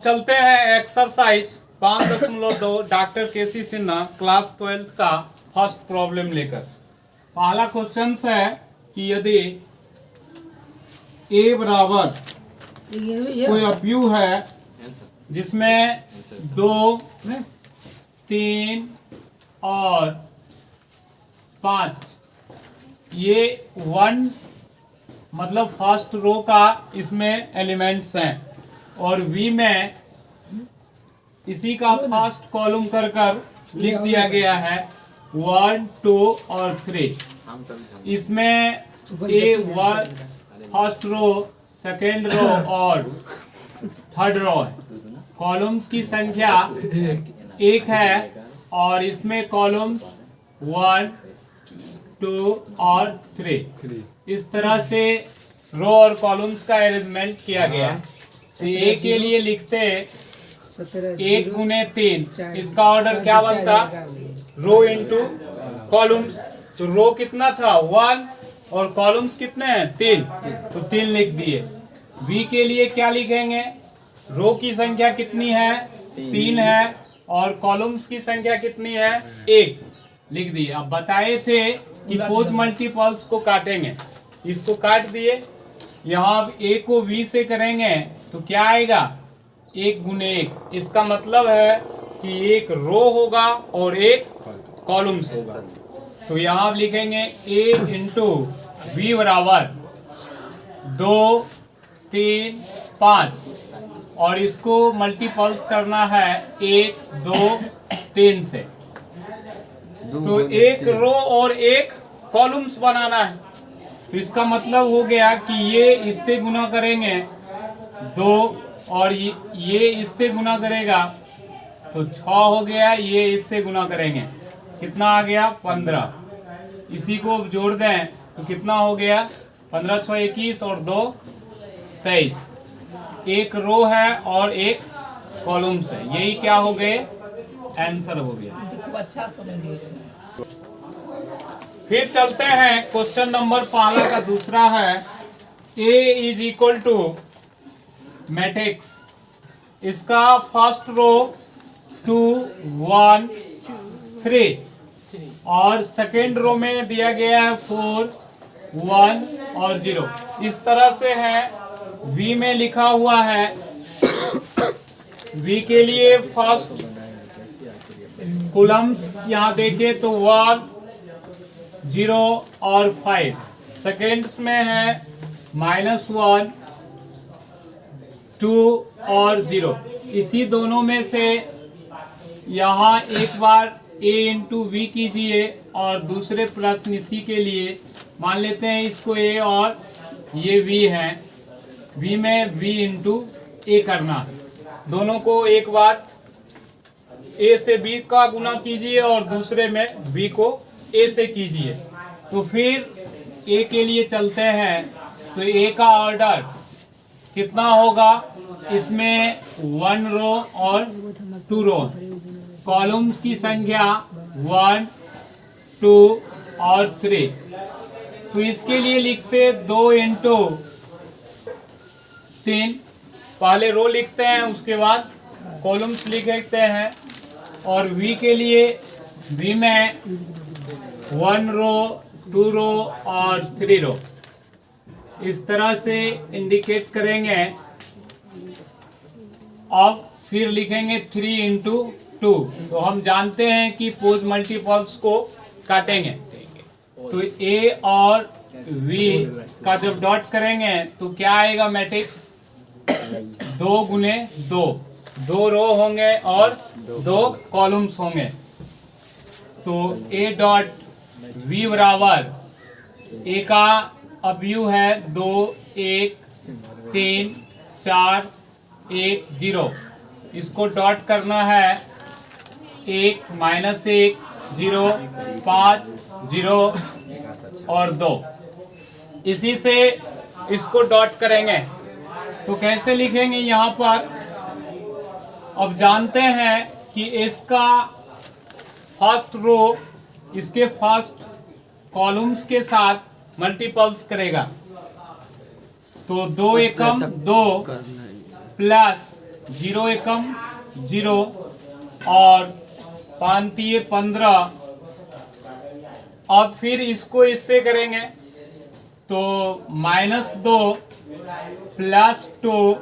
चलते हैं exercise 5.2 doctor केसी Sinha class 12 का फर्स्ट प्रॉब्लम लेकर। पहला क्वेश्चन है कि यदि ए बराबर कोई अपयू है जिसमें 2, 3 और 5 ये 1 मतलब फर्स्ट रो का इसमें एलिमेंट्स हैं और V में इसी का फर्स्ट कॉलम कर लिख दिया गया है 1, 2 और 3। इसमें A1 first row, second row और थर्ड रो है। कॉलम्स की संख्या 1 है और इसमें कॉलम्स 1, 2 और 3। इस तरह से रो और कॉलम्स का अरेंजमेंट किया गया है। तो ए के लिए लिखते 1 गुने 3, इसका ऑर्डर क्या बनता? Rho into columns. तो रो कितना था 1 और कॉलम्स कितने हैं 3, तो 3 लिख दिए। बी के लिए क्या लिखेंगे? रो की संख्या कितनी है 3 है और कॉलम्स की संख्या कितनी है 1, लिख दिए। अब बताए थे कि पोज मल्टीपल्स को काटेंगे, इसको काट दिए। यहाँ अब ए को वी से करेंगे तो क्या आएगा 1 गुने 1। इसका मतलब है कि एक रो होगा और एक कॉलम्स होगा। तो यहाँ अब लिखेंगे ए इंटू वी बराबर 2, 3, 5 और इसको मल्टीपल्स करना है 1, 2, 3 से। तो एक रो और एक कॉलम्स बनाना है। तो इसका मतलब हो गया कि ये इससे गुना करेंगे 2 और ये इससे गुना करेगा तो 6 हो गया। ये इससे गुना करेंगे कितना आ गया 15। इसी को जोड़ दें तो कितना हो गया 15 6 21 और 2 23। एक रो है और एक कॉलम्स है। यही क्या हो गए आंसर हो गया। अच्छा समझ। फिर चलते हैं क्वेश्चन नंबर पहला का दूसरा है A is equal to matrix. इसका फर्स्ट रो 2, 1, 3 और सेकेंड रो में दिया गया है 4, 1 और 0। इस तरह से है। V में लिखा हुआ है V के लिए फर्स्ट कॉलम यहाँ देखे तो 1, 0 और 5। सेकेंड्स में है -1, 2 और 0। इसी दोनों में से यहाँ एक बार a इंटू वी कीजिए और दूसरे प्रश्न इसी के लिए मान लेते हैं इसको a और ये v है। v में v इंटू a करना है। दोनों को एक बार a से b का गुना कीजिए और दूसरे में b को a से कीजिए। तो फिर a के लिए चलते हैं तो a का ऑर्डर कितना होगा? इसमें 1 रो और 2 रो। कॉलम्स की संख्या 1, 2 और 3। तो इसके लिए लिखते 2 इंटू 3। पहले रो लिखते हैं उसके बाद कॉलम्स लिखते हैं। और v के लिए v में 1 रो, 2 रो और 3 रो। इस तरह से इंडिकेट करेंगे। अब फिर लिखेंगे 3 इंटू 2। तो हम जानते हैं कि पोज मल्टीपल्स को काटेंगे। तो a और v का जब डॉट करेंगे तो क्या आएगा मैट्रिक्स 2 गुने 2। 2 रो होंगे और 2 कॉलम्स होंगे। तो a डॉट v बराबर a का अपयू है 2, 1, 3, 4, 1, 0। इसको डॉट करना है 1, -1, 0, 5, 0 और 2। इसी से इसको डॉट करेंगे। तो कैसे लिखेंगे यहाँ पर? अब जानते हैं कि इसका फर्स्ट रो इसके फर्स्ट कॉलम्स के साथ मल्टीपल्स करेगा। तो 2 एकम 2 प्लस 0 एकम 0 और 5 तिये 15। अब फिर इसको इससे करेंगे तो -2 +2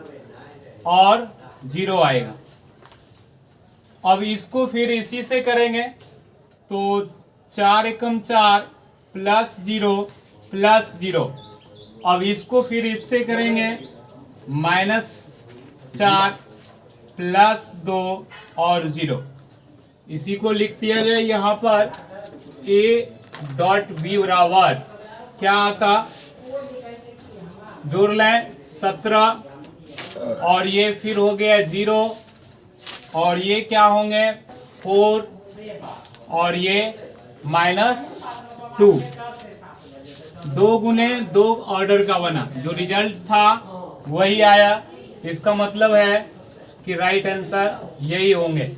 और 0 आएगा। अब इसको फिर इसी से करेंगे तो 4 एकम 4 +0 +0। अब इसको फिर इससे करेंगे -4 +2 और 0। इसी को लिख दिया जाए यहाँ पर A.B बराबर क्या आता, जोड़ लें 17 और ये फिर हो गया 0 और ये क्या होंगे 4 और ये -2। 2 गुने 2 ऑर्डर का बना, जो रिजल्ट था वही आया। इसका मतलब है कि राइट आंसर यही होंगे।